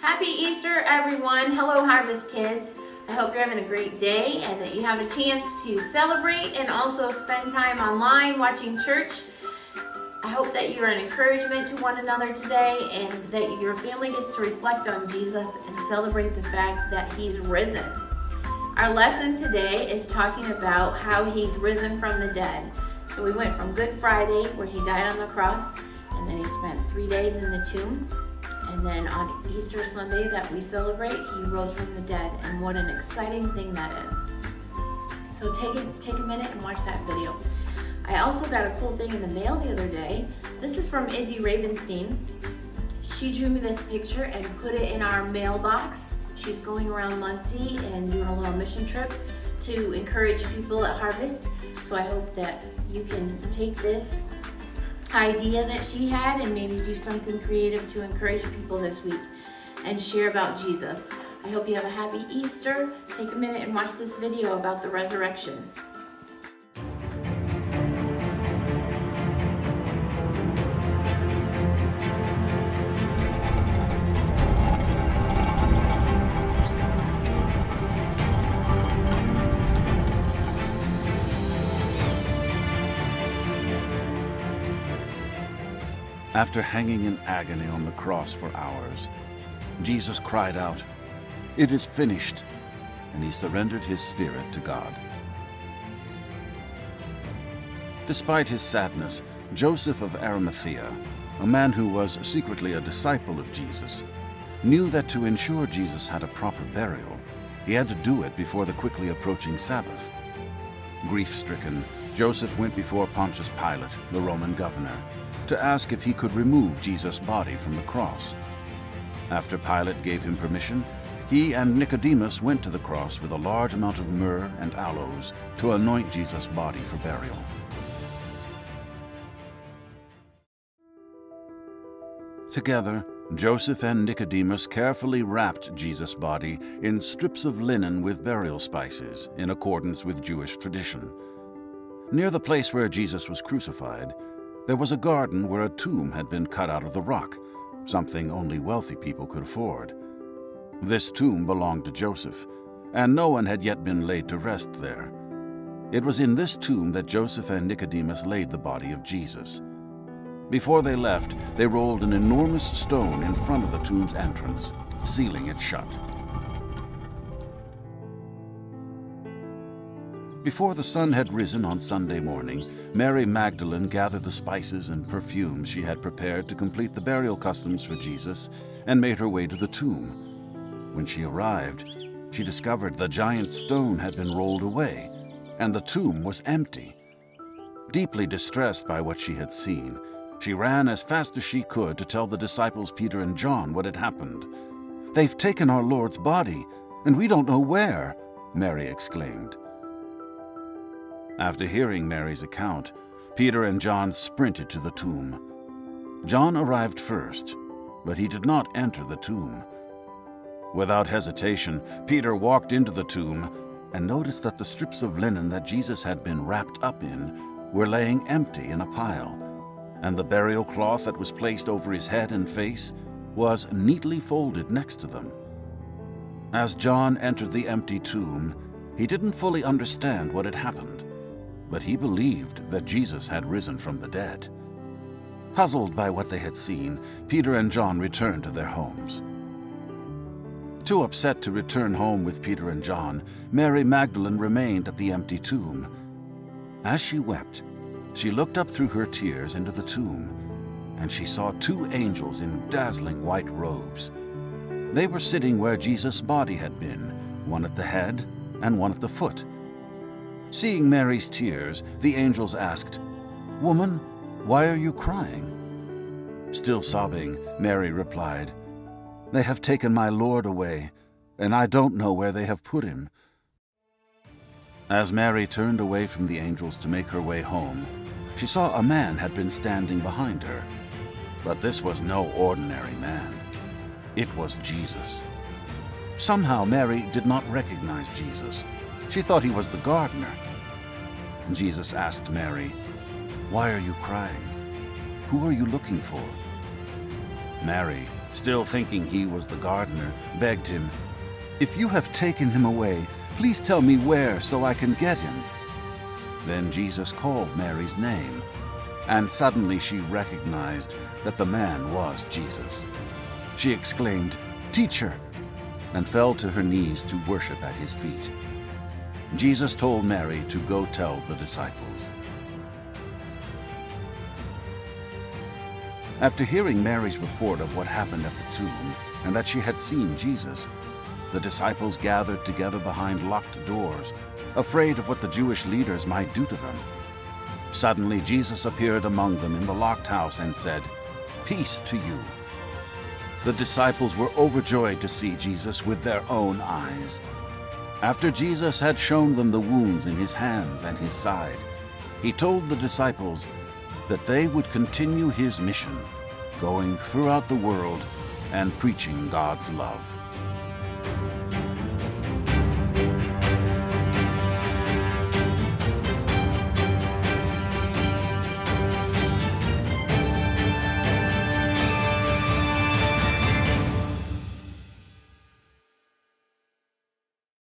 Happy Easter, everyone. Hello, Harvest Kids. I hope you're having a great day and that you have a chance to celebrate and also spend time online watching church. I hope that you're an encouragement to one another today and that your family gets to reflect on Jesus and celebrate the fact that he's risen. Our lesson today is talking about how he's risen from the dead. So we went from Good Friday, where he died on the cross, and then he spent 3 days in the tomb. And then on Easter Sunday that we celebrate, he rose from the dead. And what an exciting thing that is. So take a minute and watch that video. I also got a cool thing in the mail the other day. This is from Izzy Ravenstein. She drew me this picture and put it in our mailbox. She's going around Muncie and doing a little mission trip to encourage people at Harvest. So I hope that you can take this idea that she had and maybe do something creative to encourage people this week and share about Jesus. I hope you have a happy Easter. Take a minute and watch this video about the resurrection. After hanging in agony on the cross for hours, Jesus cried out, "It is finished," and he surrendered his spirit to God. Despite his sadness, Joseph of Arimathea, a man who was secretly a disciple of Jesus, knew that to ensure Jesus had a proper burial, he had to do it before the quickly approaching Sabbath. Grief-stricken, Joseph went before Pontius Pilate, the Roman governor, to ask if he could remove Jesus' body from the cross. After Pilate gave him permission, he and Nicodemus went to the cross with a large amount of myrrh and aloes to anoint Jesus' body for burial. Together, Joseph and Nicodemus carefully wrapped Jesus' body in strips of linen with burial spices in accordance with Jewish tradition. Near the place where Jesus was crucified, there was a garden where a tomb had been cut out of the rock, something only wealthy people could afford. This tomb belonged to Joseph, and no one had yet been laid to rest there. It was in this tomb that Joseph and Nicodemus laid the body of Jesus. Before they left, they rolled an enormous stone in front of the tomb's entrance, sealing it shut. Before the sun had risen on Sunday morning, Mary Magdalene gathered the spices and perfumes she had prepared to complete the burial customs for Jesus and made her way to the tomb. When she arrived, she discovered the giant stone had been rolled away, and the tomb was empty. Deeply distressed by what she had seen, she ran as fast as she could to tell the disciples Peter and John what had happened. "They've taken our Lord's body, and we don't know where," Mary exclaimed. After hearing Mary's account, Peter and John sprinted to the tomb. John arrived first, but he did not enter the tomb. Without hesitation, Peter walked into the tomb and noticed that the strips of linen that Jesus had been wrapped up in were laying empty in a pile, and the burial cloth that was placed over his head and face was neatly folded next to them. As John entered the empty tomb, he didn't fully understand what had happened, but he believed that Jesus had risen from the dead. Puzzled by what they had seen, Peter and John returned to their homes. Too upset to return home with Peter and John, Mary Magdalene remained at the empty tomb. As she wept, she looked up through her tears into the tomb, and she saw two angels in dazzling white robes. They were sitting where Jesus' body had been, one at the head and one at the foot. Seeing Mary's tears, the angels asked, "Woman, why are you crying?" Still sobbing, Mary replied, "They have taken my Lord away, and I don't know where they have put him." As Mary turned away from the angels to make her way home, she saw a man had been standing behind her. But this was no ordinary man. It was Jesus. Somehow Mary did not recognize Jesus. She thought he was the gardener. Jesus asked Mary, "Why are you crying? Who are you looking for?" Mary, still thinking he was the gardener, begged him, "If you have taken him away, please tell me where so I can get him." Then Jesus called Mary's name, and suddenly she recognized that the man was Jesus. She exclaimed, "Teacher," and fell to her knees to worship at his feet. Jesus told Mary to go tell the disciples. After hearing Mary's report of what happened at the tomb and that she had seen Jesus, the disciples gathered together behind locked doors, afraid of what the Jewish leaders might do to them. Suddenly, Jesus appeared among them in the locked house and said, "Peace to you." The disciples were overjoyed to see Jesus with their own eyes. After Jesus had shown them the wounds in his hands and his side, he told the disciples that they would continue his mission, going throughout the world and preaching God's love.